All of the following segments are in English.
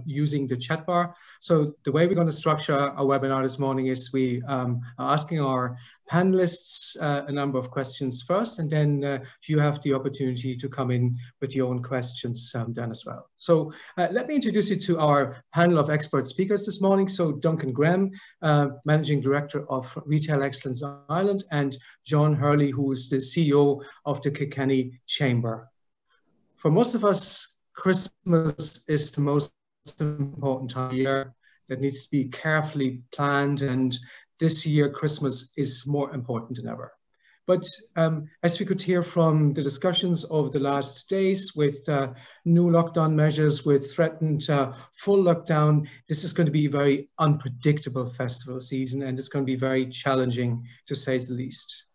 using the chat bar. So the way we're going to structure our webinar this morning is we are asking our panelists a number of questions first, and then you have the opportunity to come in with your own questions then as well. So let me introduce you to our panel of expert speakers this morning. So Duncan Graham, Managing Director of Retail Excellence Ireland, and John Hurley, who is the CEO of the Kilkenny Chamber. For most of us, Christmas is the most important time of year that needs to be carefully planned, and this year Christmas is more important than ever. But as we could hear from the discussions over the last days with new lockdown measures, with threatened full lockdown, this is going to be a very unpredictable festival season, and it's going to be very challenging, to say the least.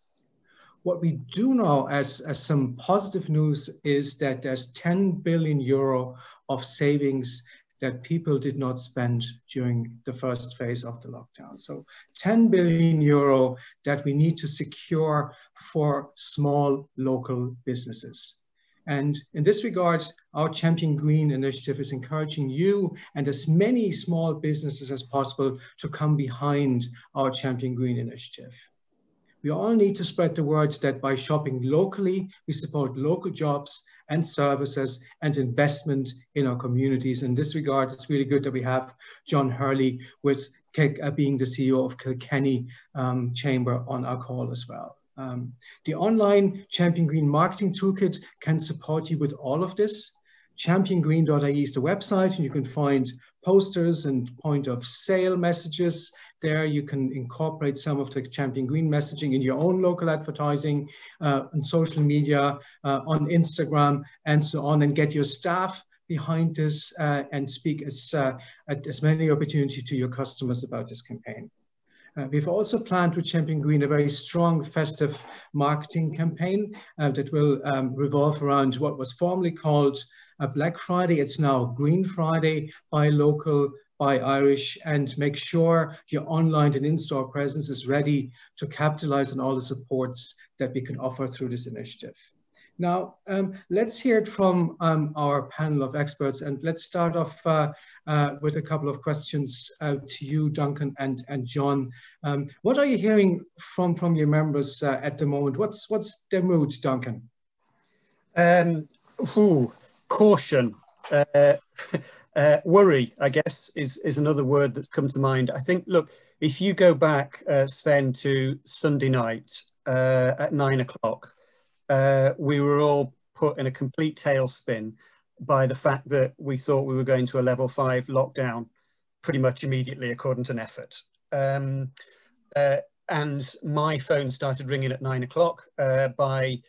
What we do know as some positive news is that there's 10 billion euro of savings that people did not spend during the first phase of the lockdown. So 10 billion euro that we need to secure for small local businesses. And in this regard, our Champion Green initiative is encouraging you and as many small businesses as possible to come behind our Champion Green initiative. We all need to spread the word that by shopping locally, we support local jobs and services and investment in our communities. In this regard, it's really good that we have John Hurley with being the CEO of Kilkenny Chamber on our call as well. The online Champion Green marketing toolkit can support you with all of this. championgreen.ie is the website, and you can find posters and point of sale messages. There you can incorporate some of the Champion Green messaging in your own local advertising, on social media, on Instagram, and so on, and get your staff behind this and speak as many opportunities to your customers about this campaign. We've also planned with Champion Green a very strong festive marketing campaign that will revolve around what was formerly called Black Friday. It's now Green Friday, buy local, buy Irish, and make sure your online and in-store presence is ready to capitalize on all the supports that we can offer through this initiative. Now, let's hear it from our panel of experts, and let's start off with a couple of questions to you, Duncan and John. What are you hearing from your members at the moment? What's their mood, Duncan? Caution, worry, I guess, is another word that's come to mind. I think, look, if you go back, Sven, to Sunday night at 9 o'clock, we were all put in a complete tailspin by the fact that we thought we were going to a level 5 lockdown pretty much immediately, according to NEFIT. And my phone started ringing at 9 o'clock. By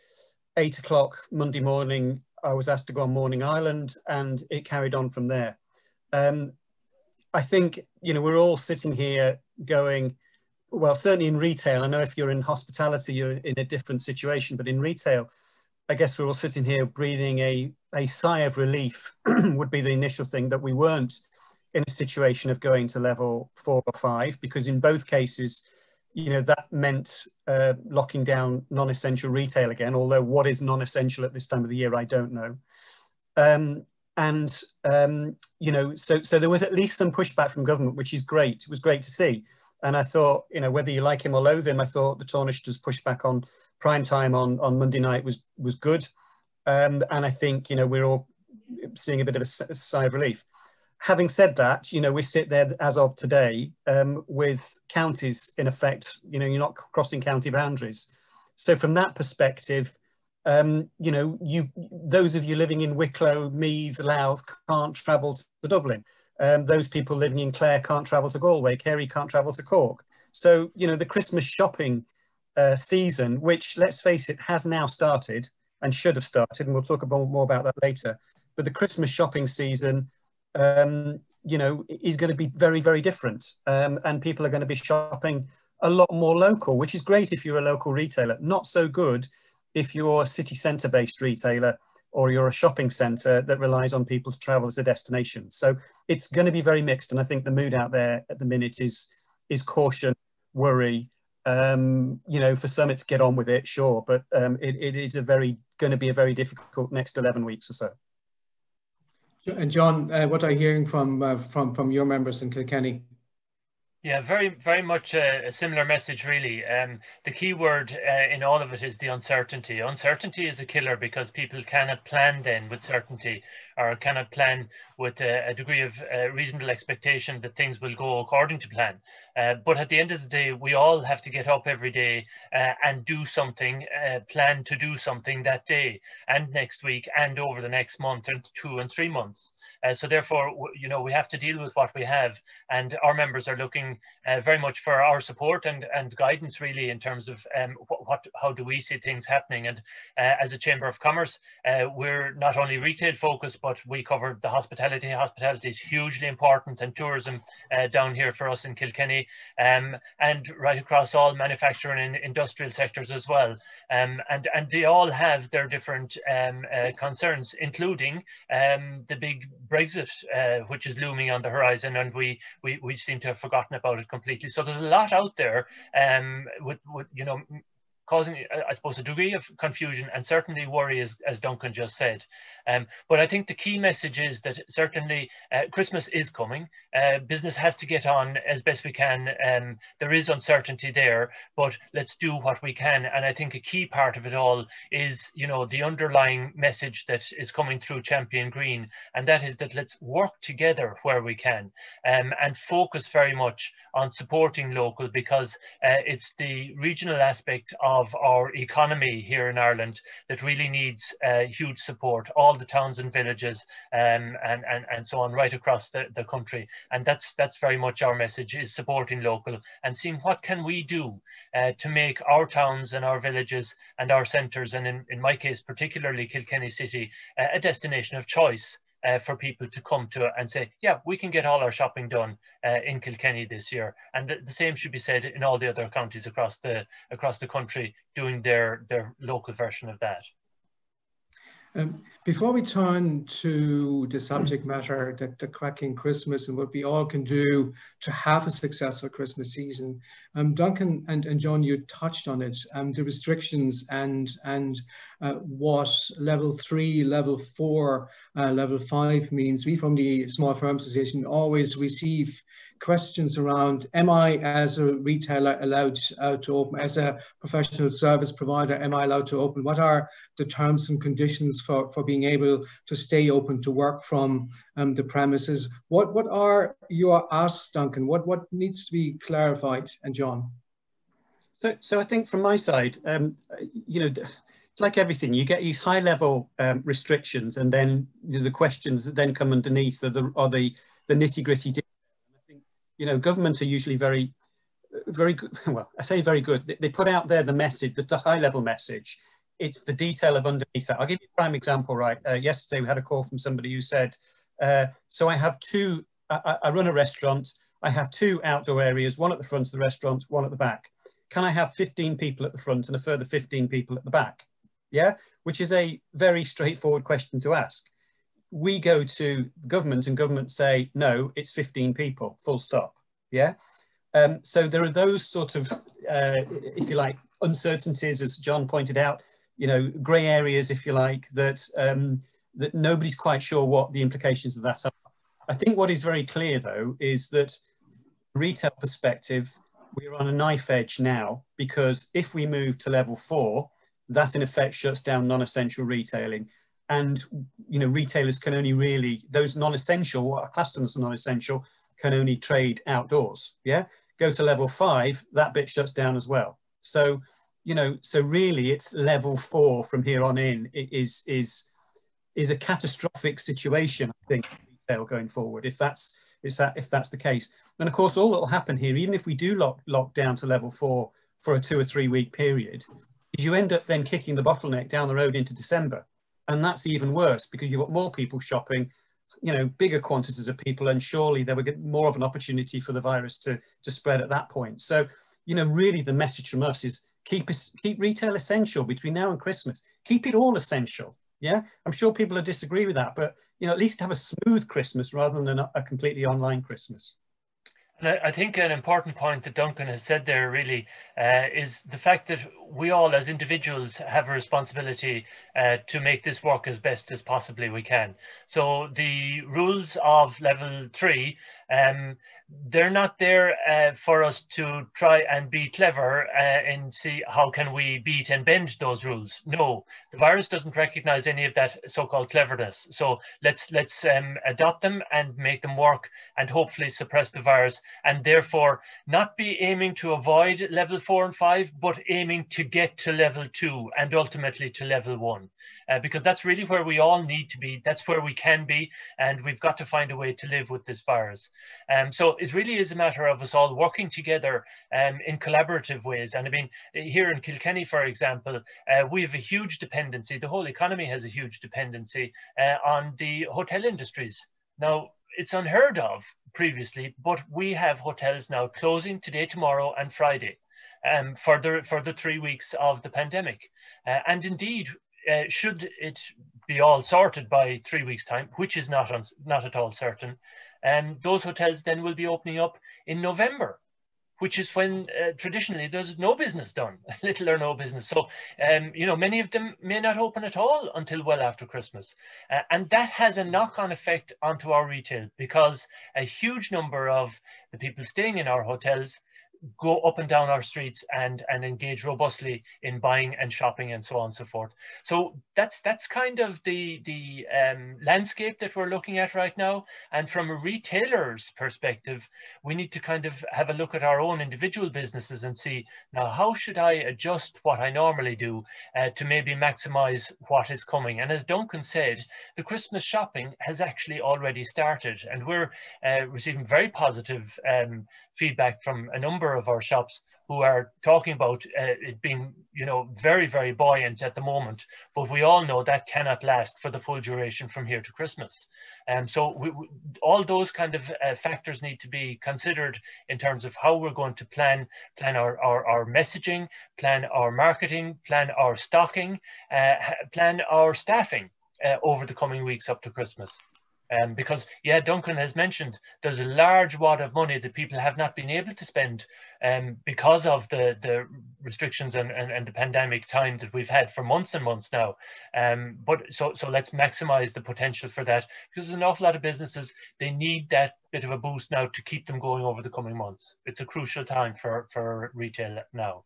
8 o'clock Monday morning, I was asked to go on Morning Island, and it carried on from there. I think, you know, we're all sitting here going, well, certainly in retail, I know if you're in hospitality, you're in a different situation, but in retail, I guess we're all sitting here breathing a sigh of relief would be the initial thing, that we weren't in a situation of going to level 4 or 5, because in both cases, you know, that meant locking down non-essential retail again, although what is non-essential at this time of the year, I don't know. You know, so there was at least some pushback from government, which is great. It was great to see. And I thought, you know, whether you like him or loathe him, I thought the Taoiseach's pushback on prime time on Monday night was good. And I think, you know, we're all seeing a bit of a sigh of relief. Having said that, you know, we sit there as of today with counties in effect. You know, you're not crossing county boundaries. So from that perspective, you know, those of you living in Wicklow, Meath, Louth can't travel to Dublin. Those people living in Clare can't travel to Galway. Kerry can't travel to Cork. So, you know, the Christmas shopping season, which, let's face it, has now started and should have started, and we'll talk more about that later. But the Christmas shopping season, you know, is going to be very, very different. And people are going to be shopping a lot more local, which is great if you're a local retailer. Not so good if you're a city centre based retailer, or you're a shopping centre that relies on people to travel as a destination. So it's going to be very mixed. And I think the mood out there at the minute is caution, worry. You know, for some it's get on with it, sure. But it is going to be a very difficult next 11 weeks or so. And John, what are you hearing from your members in Kilkenny? Yeah, very much a similar message, really. The key word in all of it is the uncertainty. Uncertainty is a killer because people cannot plan then with certainty, or cannot plan with a degree of reasonable expectation that things will go according to plan. But at the end of the day, we all have to get up every day and do something, plan to do something that day and next week and over the next month and 2 and 3 months. So therefore, you know, we have to deal with what we have, and our members are looking very much for our support and guidance, really, in terms of how do we see things happening. And as a Chamber of Commerce, we're not only retail focused, but we cover the hospitality. Hospitality is hugely important, and tourism down here for us in Kilkenny, and right across all manufacturing and industrial sectors as well. And they all have their different concerns, including the big Brexit, which is looming on the horizon, and we seem to have forgotten about it completely. So there's a lot out there, with you know, causing, I suppose, a degree of confusion and certainly worry, as Duncan just said. But I think the key message is that certainly Christmas is coming. Business has to get on as best we can. There is uncertainty there, but let's do what we can. And I think a key part of it all is, you know, the underlying message that is coming through Champion Green, and that is that let's work together where we can, and focus very much on supporting local, because it's the regional aspect of our economy here in Ireland that really needs huge support. All the towns and villages and so on right across the country, and that's very much our message, is supporting local and seeing what can we do to make our towns and our villages and our centres, and in my case particularly Kilkenny City, a destination of choice for people to come to and say, yeah, we can get all our shopping done in Kilkenny this year. And the same should be said in all the other counties across the country doing their local version of that. Before we turn to the subject matter, the cracking Christmas and what we all can do to have a successful Christmas season, Duncan and John, you touched on it, the restrictions and what level 3, level 4, level 5 means. We from the Small Firms Association always receive questions around, am I as a retailer allowed to open, as a professional service provider, am I allowed to open? What are the terms and conditions for being able to stay open, to work from the premises? What are your asks, Duncan? What needs to be clarified? And John? So I think from my side, you know, it's like everything. You get these high level restrictions, and then the questions that then come underneath are the nitty gritty. You know, government are usually very good. Well, I say very good. They put out there the message, the high level message. It's the detail of underneath that. I'll give you a prime example, right? Yesterday we had a call from somebody who said, so I have I run a restaurant. I have 2 outdoor areas, one at the front of the restaurant, one at the back. Can I have 15 people at the front and a further 15 people at the back? Yeah, which is a very straightforward question to ask. We go to government and government say, no, it's 15 people, full stop. Yeah. So there are those sort of, if you like, uncertainties, as John pointed out, you know, grey areas, if you like, that that nobody's quite sure what the implications of that are. I think what is very clear, though, is that retail perspective, we're on a knife edge now, because if we move to level 4, that in effect shuts down non-essential retailing. And, you know, retailers can only really, those non-essential, what are classed as non-essential, can only trade outdoors. Yeah. Go to level 5, that bit shuts down as well. So, you know, so really it's level 4 from here on in is a catastrophic situation, I think, for retail going forward, if that's the case. And of course, all that will happen here, even if we do lock down to level 4 for a 2 or 3 week period, is you end up then kicking the bottleneck down the road into December. And that's even worse, because you've got more people shopping, you know, bigger quantities of people, and surely there would get more of an opportunity for the virus to spread at that point. So, you know, really the message from us is keep retail essential between now and Christmas. Keep it all essential. Yeah, I'm sure people will disagree with that, but, you know, at least have a smooth Christmas rather than a completely online Christmas. And I think an important point that Duncan has said there really is the fact that we all as individuals have a responsibility to make this work as best as possibly we can. So the rules of level 3, they're not there for us to try and be clever and see how can we beat and bend those rules. No, the virus doesn't recognize any of that so-called cleverness. So let's adopt them and make them work and hopefully suppress the virus, and therefore not be aiming to avoid level 4 and 5, but aiming to get to level 2 and ultimately to level 1. Because that's really where we all need to be, that's where we can be, and we've got to find a way to live with this virus. So it really is a matter of us all working together in collaborative ways. And I mean, here in Kilkenny, for example, we have a huge dependency, the whole economy has a huge dependency on the hotel industries. Now, it's unheard of previously, but we have hotels now closing today, tomorrow and Friday for the 3 weeks of the pandemic. And indeed, should it be all sorted by 3 weeks' time, which is not at all certain, those hotels then will be opening up in November, which is when traditionally there's no business done, little or no business. So, you know, many of them may not open at all until well after Christmas. And that has a knock-on effect onto our retail, because a huge number of the people staying in our hotels go up and down our streets and engage robustly in buying and shopping and so on and so forth. So that's kind of the landscape that we're looking at right now. And from a retailer's perspective, we need to kind of have a look at our own individual businesses and see, now, how should I adjust what I normally do to maybe maximize what is coming? And as Duncan said, the Christmas shopping has actually already started, and we're receiving very positive feedback from a number of our shops who are talking about it being, you know, very, very buoyant at the moment, but we all know that cannot last for the full duration from here to Christmas. So all those kind of factors need to be considered in terms of how we're going to plan our messaging, plan our marketing, plan our stocking, plan our staffing over the coming weeks up to Christmas. Because, yeah, Duncan has mentioned there's a large wad of money that people have not been able to spend because of the restrictions and the pandemic time that we've had for months and months now. But so let's maximize the potential for that, because there's an awful lot of businesses, they need that bit of a boost now to keep them going over the coming months. It's a crucial time for retail now.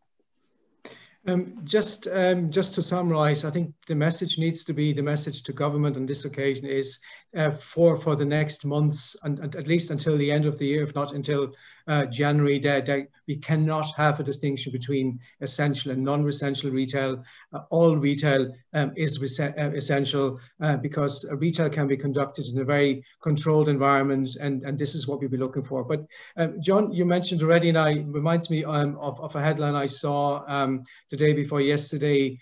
Just to summarize, I think the message needs to be, the message to government on this occasion is for the next months, and at least until the end of the year, if not until January, that we cannot have a distinction between essential and non-essential retail. All retail is essential because retail can be conducted in a very controlled environment, and this is what we'll be looking for. But John, you mentioned already, and it reminds me of a headline I saw the day before yesterday,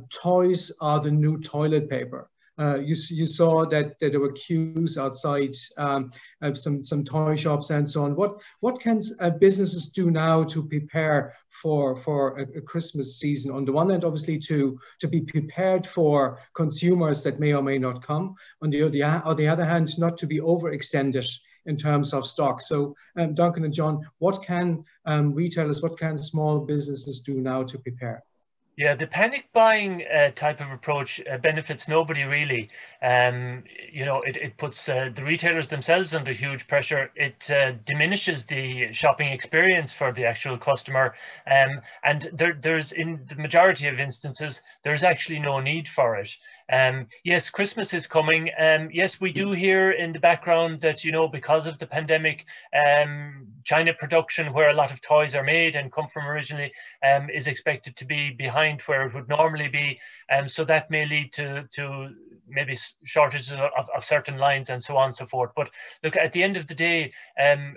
toys are the new toilet paper. You saw that there were queues outside some toy shops and so on. What can businesses do now to prepare for a Christmas season? On the one hand, obviously to be prepared for consumers that may or may not come. On the other hand, not to be overextended in terms of stock. So Duncan and John, what can retailers, what can small businesses do now to prepare? Yeah, the panic buying type of approach benefits nobody really. You know, it puts the retailers themselves under huge pressure. It diminishes the shopping experience for the actual customer. And there's, in the majority of instances, there's actually no need for it. Yes, Christmas is coming. Yes, we do hear in the background that, you know, because of the pandemic, China production, where a lot of toys are made and come from originally, is expected to be behind where it would normally be. So that may lead to maybe shortages of certain lines and so on and so forth. But look, at the end of the day,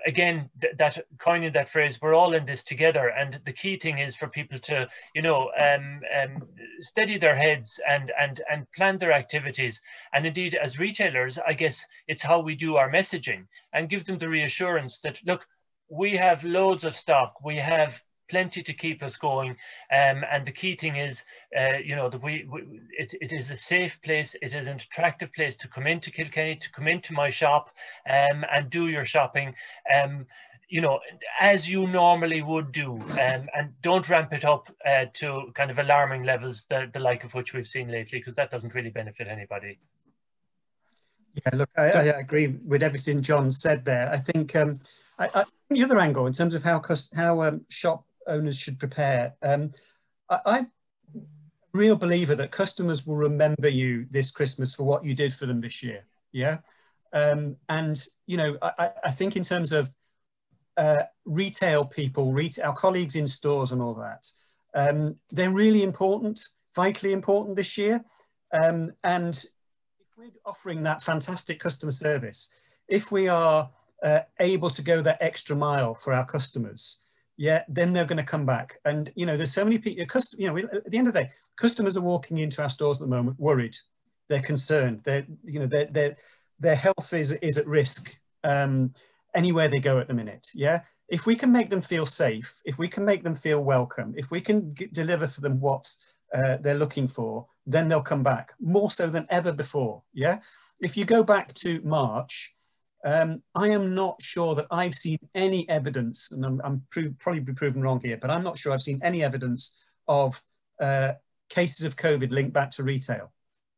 again, that coining that phrase, we're all in this together. And the key thing is for people to, you know, steady their heads and plan their activities. And indeed, as retailers, I guess it's how we do our messaging and give them the reassurance that, look, we have loads of stock, we have plenty to keep us going, and the key thing is, you know, that it is a safe place, it is an attractive place to come into Kilkenny, to come into my shop and do your shopping. you know, as you normally would do, and don't ramp it up to kind of alarming levels, the like of which we've seen lately, because that doesn't really benefit anybody. Yeah, look, I agree with everything John said there. I think the other angle in terms of how shop owners should prepare, I'm a real believer that customers will remember you this Christmas for what you did for them this year. Yeah. And, you know, I think in terms of retail people, our colleagues in stores and all that, they're really important, vitally important this year. And if we're offering that fantastic customer service, if we are able to go that extra mile for our customers, yeah, then they're going to come back. And, you know, there's so many people, you know, at the end of the day, customers are walking into our stores at the moment worried. They're concerned. You know, their health is at risk anywhere they go at the minute. Yeah. If we can make them feel safe, if we can make them feel welcome, if we can deliver for them what they're looking for, then they'll come back more so than ever before. Yeah. If you go back to March, I am not sure that I've seen any evidence, and I'm probably be proven wrong here, but I'm not sure I've seen any evidence of cases of COVID linked back to retail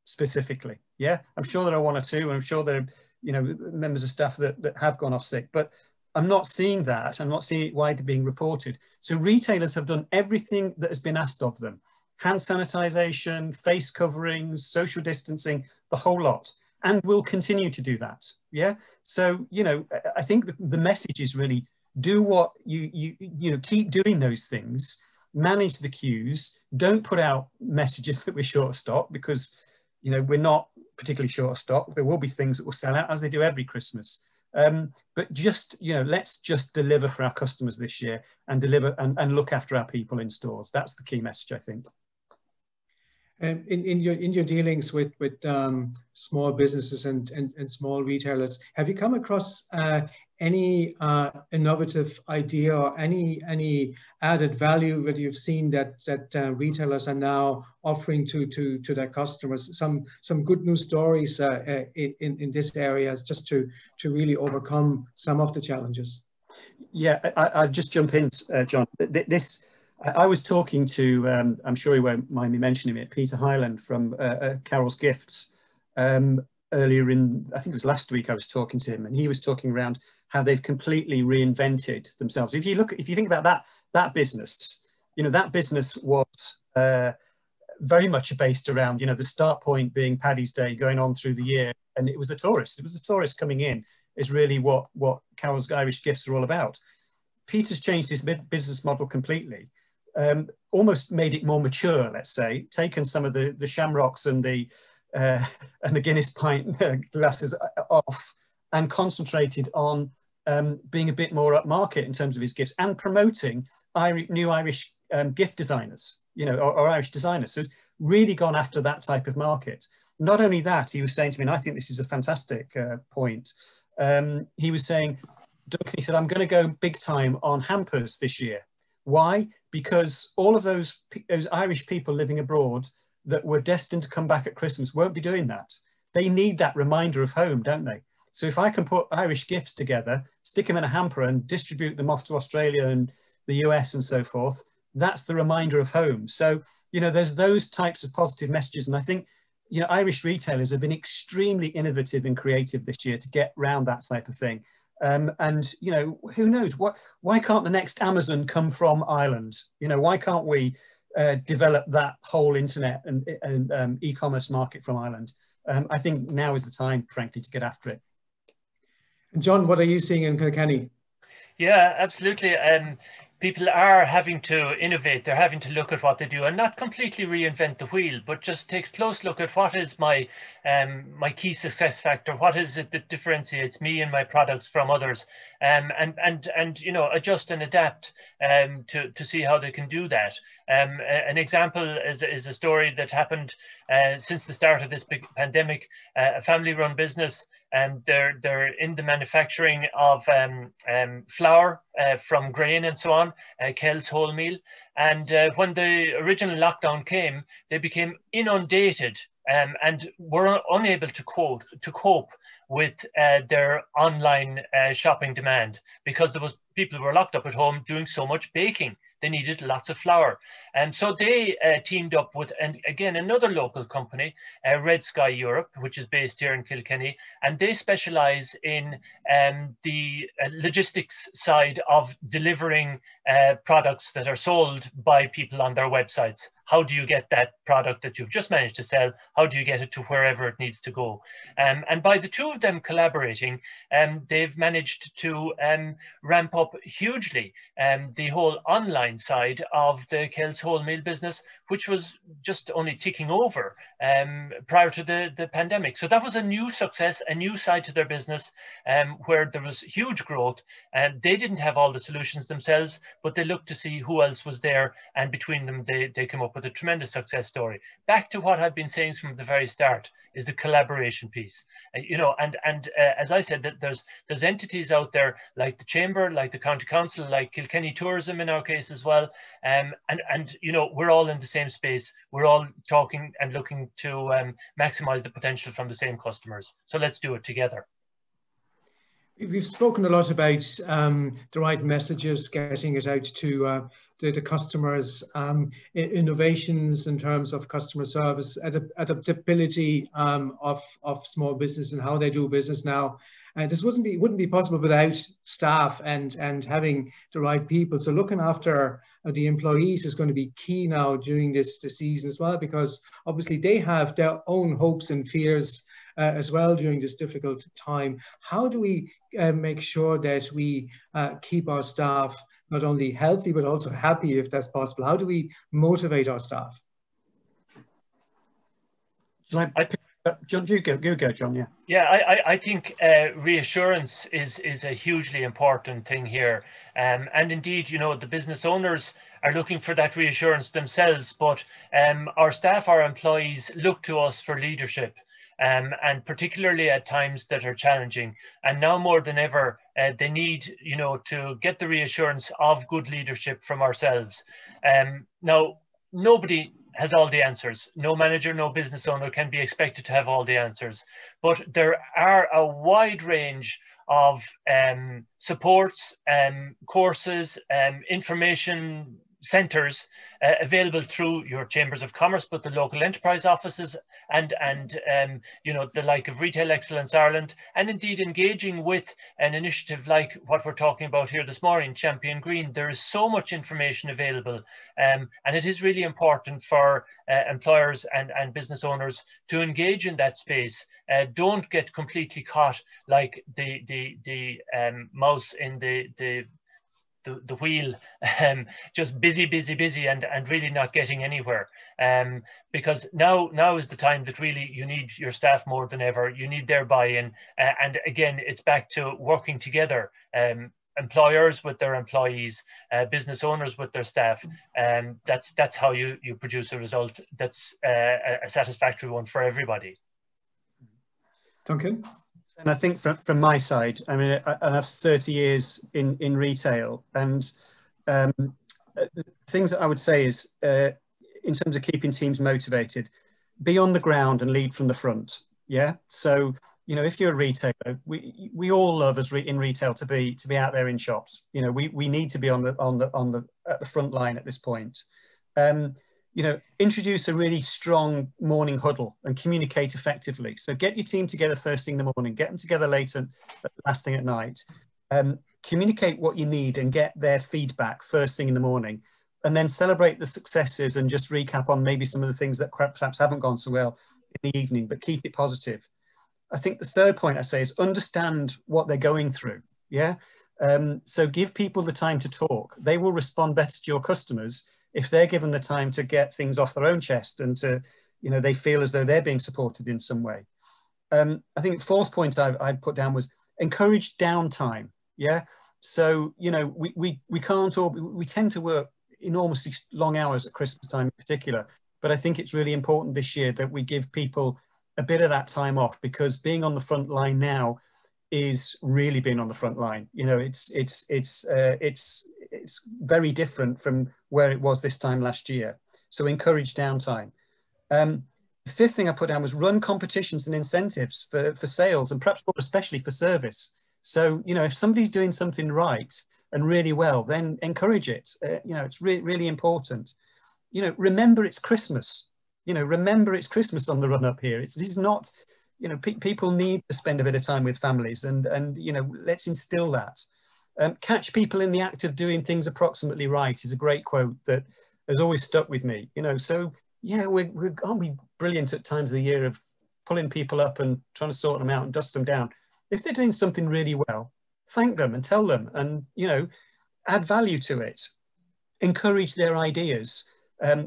specifically. Yeah, I'm sure there are one or two, and I'm sure there are, you know, members of staff that have gone off sick, but I'm not seeing that. I'm not seeing it widely being reported. So retailers have done everything that has been asked of them: hand sanitization, face coverings, social distancing, the whole lot, and will continue to do that. Yeah. So, you know, I think the message is really do what you know, keep doing those things, manage the queues, don't put out messages that we're short of stock, because, you know, we're not particularly short of stock. There will be things that will sell out, as they do every Christmas. But just, you know, let's just deliver for our customers this year, and deliver and look after our people in stores. That's the key message, I think. In your dealings with small businesses and small retailers, have you come across any innovative idea or any added value that you've seen that retailers are now offering to their customers? Some good news stories in this area, just to really overcome some of the challenges. Yeah, I'll just jump in, John. I was talking to, I'm sure he won't mind me mentioning it, Peter Hyland from Carol's Gifts. Earlier in, I think it was last week, I was talking to him, and he was talking around how they've completely reinvented themselves. If you think about that business, you know, that business was very much based around, you know, the start point being Paddy's Day, going on through the year, and it was the tourists. It was the tourists coming in is really what Carol's Irish Gifts are all about. Peter's changed his business model completely. Almost made it more mature, let's say, taken some of the shamrocks and the Guinness pint glasses off, and concentrated on being a bit more upmarket in terms of his gifts, and promoting new Irish gift designers, you know, or Irish designers. So really gone after that type of market. Not only that, he was saying to me, and I think this is a fantastic point, he was saying, Duncan, he said, I'm going to go big time on hampers this year. Why? Because all of those Irish people living abroad that were destined to come back at Christmas won't be doing that. They need that reminder of home, don't they? So if I can put Irish gifts together, stick them in a hamper and distribute them off to Australia and the US and so forth, that's the reminder of home. So, you know, there's those types of positive messages. And I think, you know, Irish retailers have been extremely innovative and creative this year to get around that type of thing. And, you know, who knows, why can't the next Amazon come from Ireland? You know, why can't we develop that whole internet and e-commerce market from Ireland? I think now is the time, frankly, to get after it. John, what are you seeing in Kilkenny? Yeah, absolutely. People are having to innovate. They're having to look at what they do and not completely reinvent the wheel, but just take a close look at what is my key success factor. What is it that differentiates me and my products from others, and you know, adjust and adapt to see how they can do that. An example is a story that happened since the start of this big pandemic. A family-run business, and they're in the manufacturing of flour from grain and so on, Kel's whole meal. And when the original lockdown came, they became inundated and were unable to cope with their online shopping demand, because people were locked up at home doing so much baking. They needed lots of flour. And so they teamed up with, and again, another local company, Red Sky Europe, which is based here in Kilkenny, and they specialize in the logistics side of delivering products that are sold by people on their websites. How do you get that product that you've just managed to sell? How do you get it to wherever it needs to go? And by the two of them collaborating, they've managed to ramp up hugely the whole online side of the Kells wholemeal business, which was just only ticking over prior to the pandemic. So that was a new success, a new side to their business, where there was huge growth. And they didn't have all the solutions themselves, but they looked to see who else was there, and between them they came up with a tremendous success story. Back to what I've been saying from the very start is the collaboration piece. You know, and as I said, that there's entities out there like the Chamber, like the County Council, like Kilkenny Tourism in our case as well, and you know, we're all in the same space. We're all talking and looking to maximise the potential from the same customers. So let's do it together. We've spoken a lot about the right messages, getting it out to the customers, innovations in terms of customer service, adaptability of small business and how they do business now. And this wouldn't be possible without staff and having the right people. So looking after the employees is going to be key now during this season as well, because obviously they have their own hopes and fears as well during this difficult time. How do we make sure that we keep our staff not only healthy but also happy, if that's possible? How do we motivate our staff? Shall I pick up? John, you go, John. Yeah. Yeah, I think reassurance is a hugely important thing here, and indeed, you know, the business owners are looking for that reassurance themselves, but our staff, our employees, look to us for leadership. And particularly at times that are challenging, and now more than ever, they need, you know, to get the reassurance of good leadership from ourselves. Now, nobody has all the answers. No manager, no business owner can be expected to have all the answers, but there are a wide range of supports, courses, information centres available through your chambers of commerce, but the local enterprise offices and you know, the like of Retail Excellence Ireland, and indeed engaging with an initiative like what we're talking about here this morning, Champion Green. There is so much information available, and it is really important for employers and business owners to engage in that space. Don't get completely caught like the mouse in the wheel, just busy and really not getting anywhere, because now is the time that really you need your staff more than ever. You need their buy-in, and again, it's back to working together, employers with their employees, business owners with their staff, and that's how you produce a result that's a satisfactory one for everybody. Duncan? And I think from my side, I mean, I have 30 years in retail, and things that I would say is, in terms of keeping teams motivated, be on the ground and lead from the front. Yeah. So, you know, if you're a retailer, we all love us in retail to be out there in shops. You know, we need to be at the front line at this point. You know, introduce a really strong morning huddle and communicate effectively. So get your team together first thing in the morning, get them together later, last thing at night. Communicate what you need and get their feedback first thing in the morning, and then celebrate the successes and just recap on maybe some of the things that perhaps haven't gone so well in the evening, but keep it positive. I think the third point I say is understand what they're going through. Yeah. So give people the time to talk. They will respond better to your customers if they're given the time to get things off their own chest and to, you know, they feel as though they're being supported in some way. I think the fourth point I'd put down was encourage downtime. Yeah. So, you know, we can't all, we tend to work enormously long hours at Christmas time in particular, but I think it's really important this year that we give people a bit of that time off, because being on the front line now is really being on the front line. You know, it's very different from where it was this time last year. So encourage downtime. The fifth thing I put down was run competitions and incentives for sales, and perhaps more especially for service. So, you know, if somebody's doing something right and really well, then encourage it. You know, it's really important. You know, remember it's Christmas. You know, remember it's Christmas on the run up here. This is not, you know, people need to spend a bit of time with families, and you know, let's instill that. Catch people in the act of doing things approximately right is a great quote that has always stuck with me. You know, so yeah, aren't we brilliant at times of the year of pulling people up and trying to sort them out and dust them down? If they're doing something really well, thank them and tell them, and, you know, add value to it. Encourage their ideas.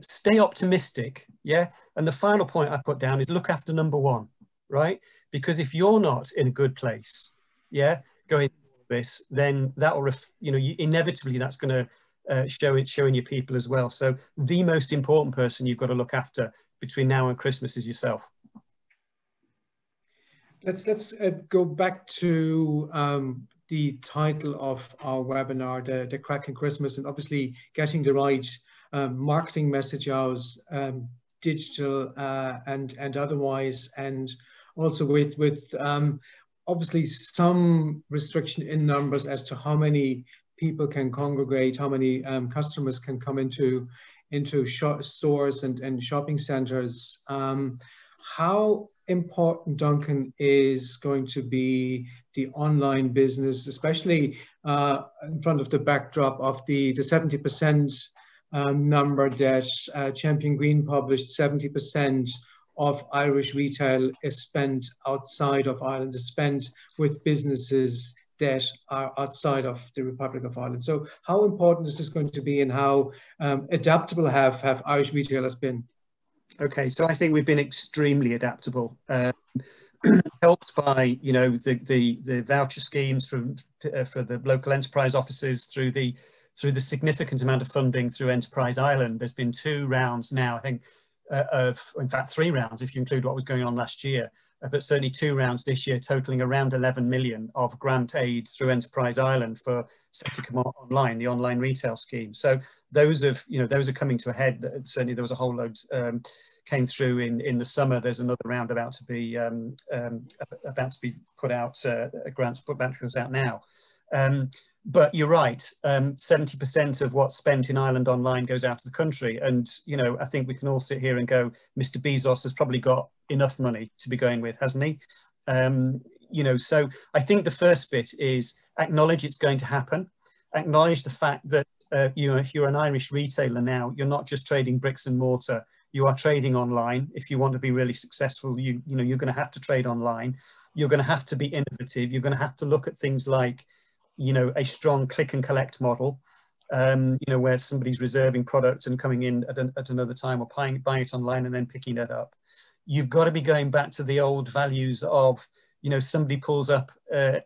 Stay optimistic, yeah? And the final point I put down is look after number one, right? Because if you're not in a good place, yeah, going through this, then that will, you know, inevitably that's going to show in your people as well. So the most important person you've got to look after between now and Christmas is yourself. Let's go back to the title of our webinar, the Cracking Christmas, and obviously getting the right marketing message out, digital and otherwise, and also with obviously some restriction in numbers as to how many people can congregate, how many customers can come into stores and shopping centers. How important, Duncan, is going to be the online business, especially in front of the backdrop of the 70% number that Champion Green published? 70% of Irish retail is spent outside of Ireland, is spent with businesses that are outside of the Republic of Ireland. So how important is this going to be, and how adaptable have Irish retailers been? Okay, so I think we've been extremely adaptable, helped by, you know, the voucher schemes for the local enterprise offices, through the significant amount of funding through Enterprise Ireland. There's been 2 rounds now, I think, in fact 3 rounds if you include what was going on last year, but certainly 2 rounds this year, totaling around 11 million of grant aid through Enterprise Ireland for Setting Online, the online retail scheme. So those are coming to a head. Certainly there was a whole load came through in the summer. There's another round about to be put out, grants put out now. But you're right, 70% of what's spent in Ireland online goes out of the country. And, you know, I think we can all sit here and go, Mr. Bezos has probably got enough money to be going with, hasn't he? You know, so I think the first bit is acknowledge it's going to happen. Acknowledge the fact that, you know, if you're an Irish retailer now, you're not just trading bricks and mortar, you are trading online. If you want to be really successful, you know, you're going to have to trade online. You're going to have to be innovative. You're going to have to look at things like, you know, a strong click and collect model, you know, where somebody's reserving product and coming in at another time, or buying it online and then picking it up. You've got to be going back to the old values of, you know, somebody pulls up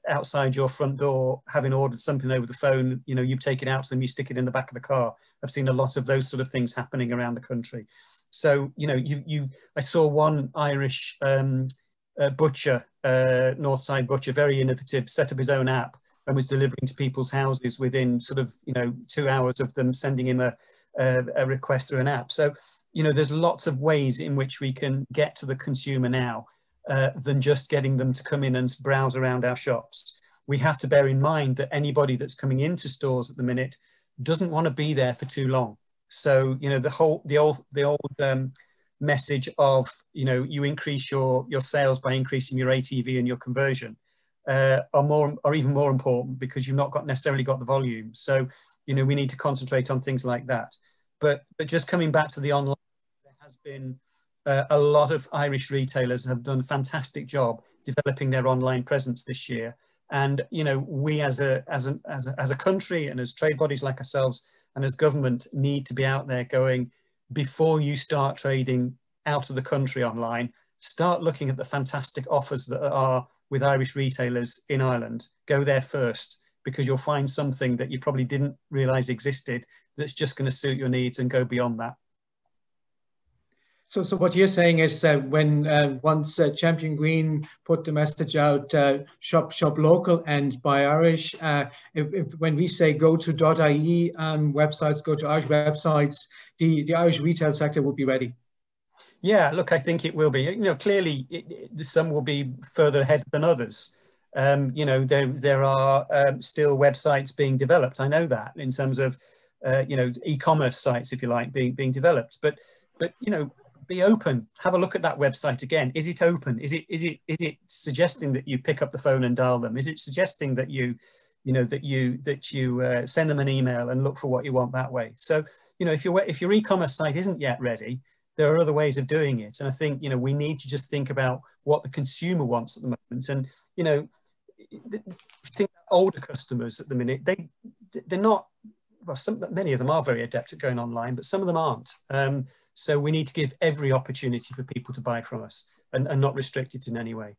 outside your front door, having ordered something over the phone, you know, you take it out to them, you stick it in the back of the car. I've seen a lot of those sort of things happening around the country. So, you know, I saw one Irish butcher, Northside butcher, very innovative, set up his own app and was delivering to people's houses within sort of, you know, 2 hours of them sending him a request through an app. So, you know, there's lots of ways in which we can get to the consumer now than just getting them to come in and browse around our shops. We have to bear in mind that anybody that's coming into stores at the minute doesn't want to be there for too long. So, you know, the old message of, you know, you increase your sales by increasing your ATV and your conversion are even more important, because you've not necessarily got the volume. So, you know, we need to concentrate on things like that. But just coming back to the online, there has been a lot of Irish retailers have done a fantastic job developing their online presence this year. And, you know, we as a country, and as trade bodies like ourselves and as government, need to be out there going, before you start trading out of the country online, start looking at the fantastic offers that are with Irish retailers in Ireland. Go there first, because you'll find something that you probably didn't realise existed that's just going to suit your needs and go beyond that. So what you're saying is when once Champion Green put the message out, shop local and buy Irish, when we say go to .ie websites, go to Irish websites, the Irish retail sector would be ready. Yeah, look, I think it will be. You know, clearly, some will be further ahead than others. You know, there are still websites being developed. I know that in terms of you know, e-commerce sites, if you like, being developed. But you know, be open. Have a look at that website again. Is it open? Is it suggesting that you pick up the phone and dial them? Is it suggesting that you know, that you send them an email and look for what you want that way? So, you know, if your e-commerce site isn't yet ready, there are other ways of doing it. And I think, you know, we need to just think about what the consumer wants at the moment. And, you know, I think older customers at the minute, they're not, well, many of them are very adept at going online, but some of them aren't. So we need to give every opportunity for people to buy from us and not restrict it in any way.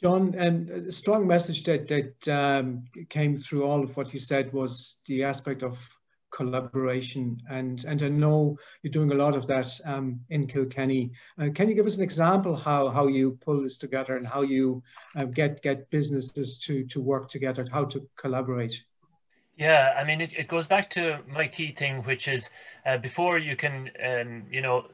John, and a strong message that came through all of what you said was the aspect of collaboration, and I know you're doing a lot of that in Kilkenny. Can you give us an example how you pull this together and how you get businesses to work together, how to collaborate? Yeah, I mean, it goes back to my key thing, which is before you can, you know,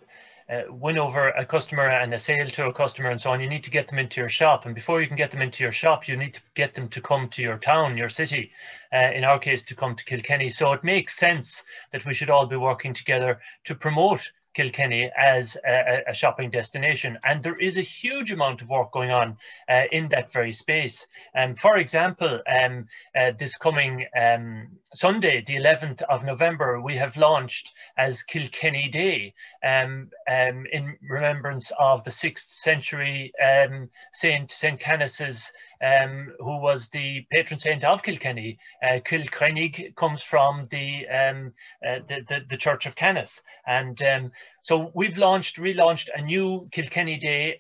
win over a customer and a sale to a customer and so on, you need to get them into your shop. And before you can get them into your shop, you need to get them to come to your town, your city, in our case, to come to Kilkenny. So it makes sense that we should all be working together to promote Kilkenny as a shopping destination. And there is a huge amount of work going on in that very space. For example, this coming Sunday, the 11th of November, we have launched as Kilkenny Day in remembrance of the 6th century Saint Canice's, who was the patron saint of Kilkenny. Kilkenny comes from the Church of Canice, and so we've relaunched a new Kilkenny Day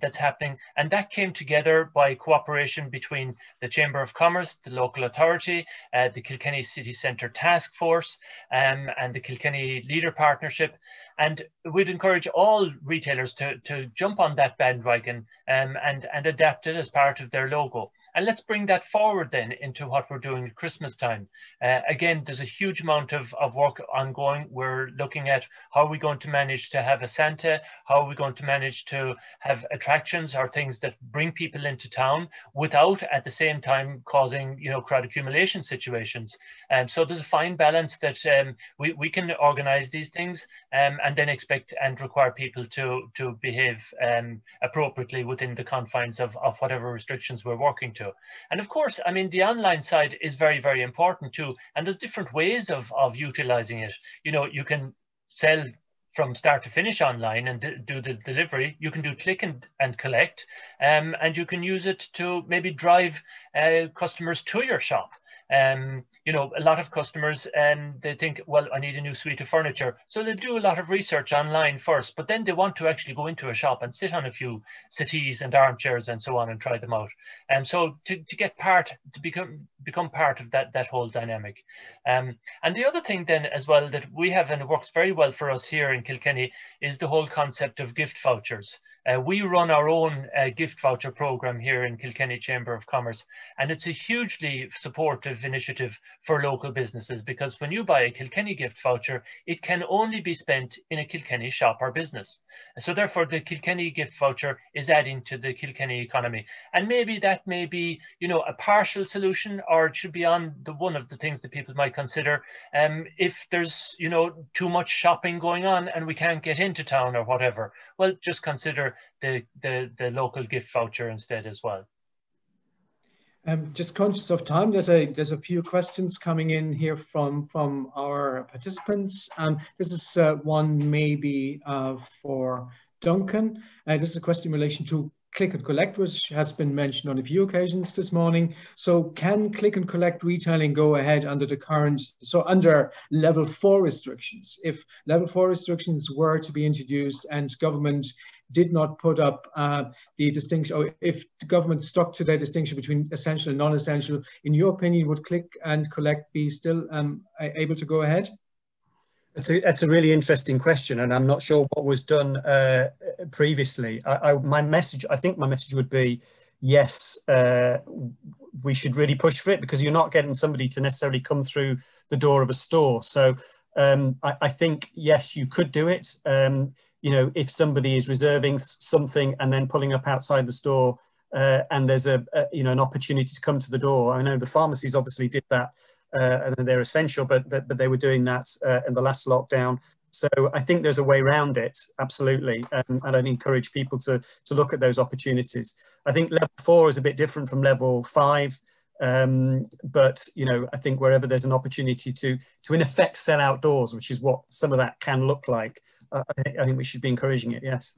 that's happening, and that came together by cooperation between the Chamber of Commerce, the local authority, the Kilkenny City Centre Task Force, and the Kilkenny Leader Partnership. And we'd encourage all retailers to jump on that bandwagon and adapt it as part of their logo. And let's bring that forward then into what we're doing at Christmas time. Again, there's a huge amount of work ongoing. We're looking at how are we going to manage to have a Santa, how are we going to manage to have attractions or things that bring people into town without at the same time causing, you know, crowd accumulation situations. So there's a fine balance that we can organize these things and then expect and require people to behave appropriately within the confines of whatever restrictions we're working to. And of course, I mean, the online side is very, very important too. And there's different ways of utilizing it. You know, you can sell from start to finish online and do the delivery. You can do click and collect, and you can use it to maybe drive customers to your shop. You know, a lot of customers, they think, well, I need a new suite of furniture. So they do a lot of research online first, but then they want to actually go into a shop and sit on a few settees and armchairs and so on and try them out. And so to become part of that whole dynamic. And the other thing then as well that we have, and it works very well for us here in Kilkenny, is the whole concept of gift vouchers. We run our own gift voucher program here in Kilkenny Chamber of Commerce, and it's a hugely supportive initiative for local businesses, because when you buy a Kilkenny gift voucher, it can only be spent in a Kilkenny shop or business. So therefore the Kilkenny gift voucher is adding to the Kilkenny economy. And maybe that may be, you know, a partial solution, or it should be on the one of the things that people might consider if there's, you know, too much shopping going on and we can't get into town or whatever. Well, just consider the local gift voucher instead as well. Just conscious of time, there's a few questions coming in here from our participants. This is one maybe for Duncan. This is a question in relation to click and collect, which has been mentioned on a few occasions this morning. So can click and collect retailing go ahead under the current, so under level 4 restrictions? If level 4 restrictions were to be introduced and government did not put up the distinction, or if the government stuck to their distinction between essential and non-essential, in your opinion, would click and collect be still able to go ahead? That's a really interesting question, and I'm not sure what was done previously. I think my message would be yes. We should really push for it, because you're not getting somebody to necessarily come through the door of a store. So I think, yes, you could do it. You know, if somebody is reserving something and then pulling up outside the store, and there's you know, an opportunity to come to the door. I know the pharmacies obviously did that, and they're essential, but they were doing that in the last lockdown. So I think there's a way around it, absolutely, and I'd encourage people to look at those opportunities. I think level 4 is a bit different from level 5, but you know, I think wherever there's an opportunity to in effect sell outdoors, which is what some of that can look like, I think we should be encouraging it. Yes.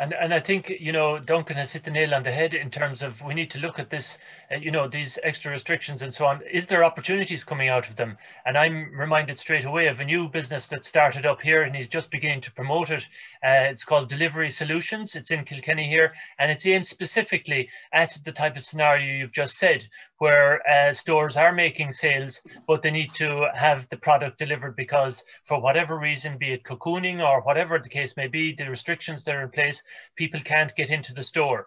And I think, you know, Duncan has hit the nail on the head in terms of we need to look at this, you know, these extra restrictions and so on. Is there opportunities coming out of them? And I'm reminded straight away of a new business that started up here and he's just beginning to promote it. It's called Delivery Solutions. It's in Kilkenny here, and it's aimed specifically at the type of scenario you've just said, where stores are making sales, but they need to have the product delivered because for whatever reason, be it cocooning or whatever the case may be, the restrictions that are in place, people can't get into the store.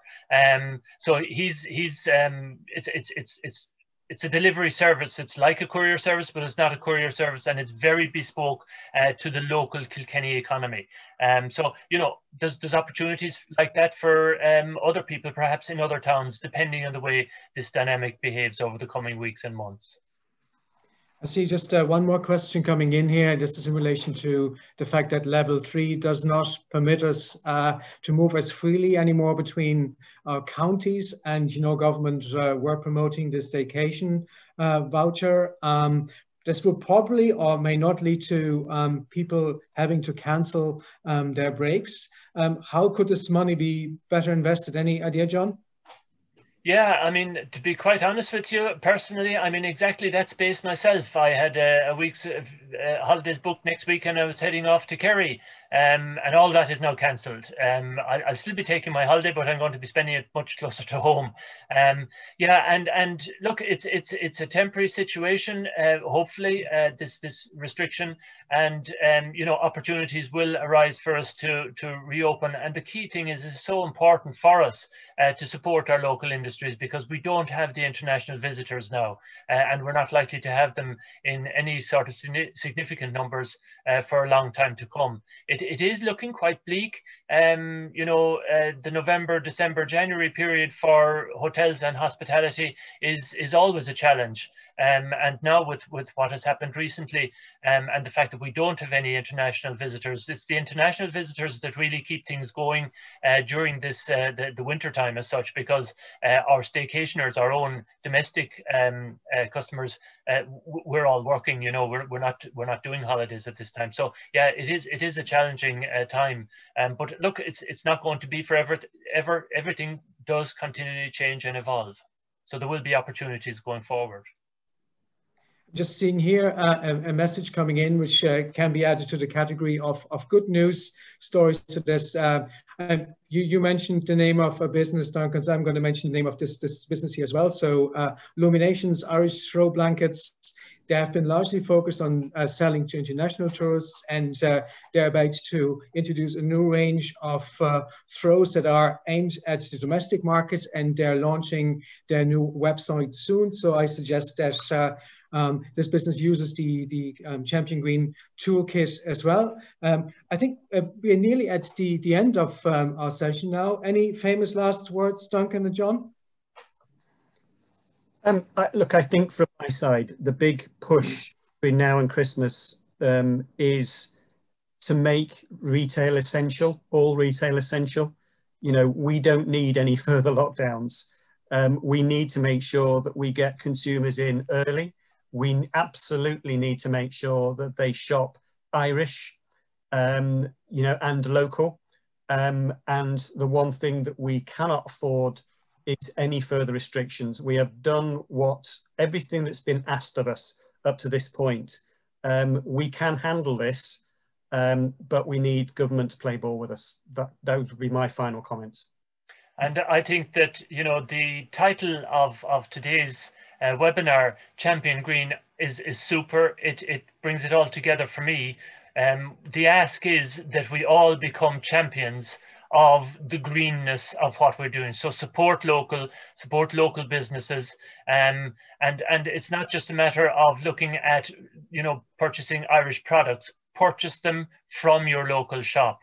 So it's a delivery service. It's like a courier service, but it's not a courier service, and it's very bespoke to the local Kilkenny economy. So, you know, there's opportunities like that for other people, perhaps in other towns, depending on the way this dynamic behaves over the coming weeks and months. I see just one more question coming in here. This is in relation to the fact that level 3 does not permit us to move as freely anymore between our counties, and, you know, government were promoting the staycation voucher. This will probably or may not lead to people having to cancel their breaks. How could this money be better invested? Any idea, John? Yeah, I mean, to be quite honest with you, personally, I'm in exactly that space myself. I had a week's holidays booked next week and I was heading off to Kerry, and all that is now cancelled. I'll still be taking my holiday, but I'm going to be spending it much closer to home. Yeah, and look, it's a temporary situation. Hopefully, this restriction and you know, opportunities will arise for us to reopen. And the key thing is, it's so important for us to support our local industries, because we don't have the international visitors now, and we're not likely to have them in any sort of significant numbers for a long time to come. It is looking quite bleak. You know, the November, December, January period for hotels and hospitality is always a challenge. And now with what has happened recently, and the fact that we don't have any international visitors, it's the international visitors that really keep things going during this the winter time as such, because our staycationers, our own domestic customers, we're all working. You know, we're not doing holidays at this time. So yeah, it is a challenging time. But look, it's not going to be forever. Everything does continually change and evolve. So there will be opportunities going forward. Just seeing here a message coming in, which can be added to the category of good news stories. So there's, you mentioned the name of a business, Duncan, so I'm going to mention the name of this business here as well. So Illuminations Irish Throw Blankets, they have been largely focused on selling to international tourists, and they're about to introduce a new range of throws that are aimed at the domestic market, and they're launching their new website soon. So I suggest that this business uses the Champion Green toolkit as well. I think we're nearly at the end of our session now. Any famous last words, Duncan and John? Look, I think from my side, the big push between now and Christmas is to make retail essential, all retail essential. You know, we don't need any further lockdowns. We need to make sure that we get consumers in early. We absolutely need to make sure that they shop Irish, you know, and local. And the one thing that we cannot afford is any further restrictions. We have done everything that's been asked of us up to this point. We can handle this, but we need government to play ball with us. Those would be my final comments. And I think that, you know, the title of today's webinar, Champion Green, is super. It brings it all together for me. The ask is that we all become champions of the greenness of what we're doing. So support local businesses, and it's not just a matter of looking at, you know, purchasing Irish products. Purchase them from your local shop.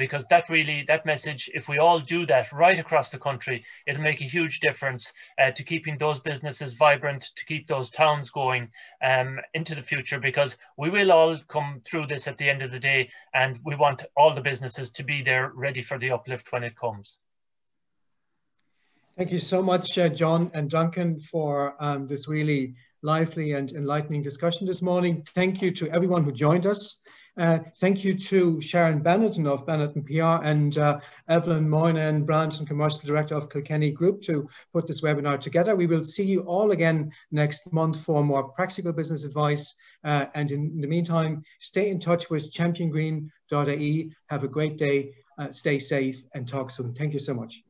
Because that message, if we all do that right across the country, it'll make a huge difference to keeping those businesses vibrant, to keep those towns going into the future, because we will all come through this at the end of the day, and we want all the businesses to be there ready for the uplift when it comes. Thank you so much, John and Duncan, for this really lively and enlightening discussion this morning. Thank you to everyone who joined us. Thank you to Sharon Benetton of Benetton PR and Evelyn Moynihan, Branch and Commercial Director of Kilkenny Group, to put this webinar together. We will see you all again next month for more practical business advice. And in the meantime, stay in touch with championgreen.ie. Have a great day, stay safe, and talk soon. Thank you so much.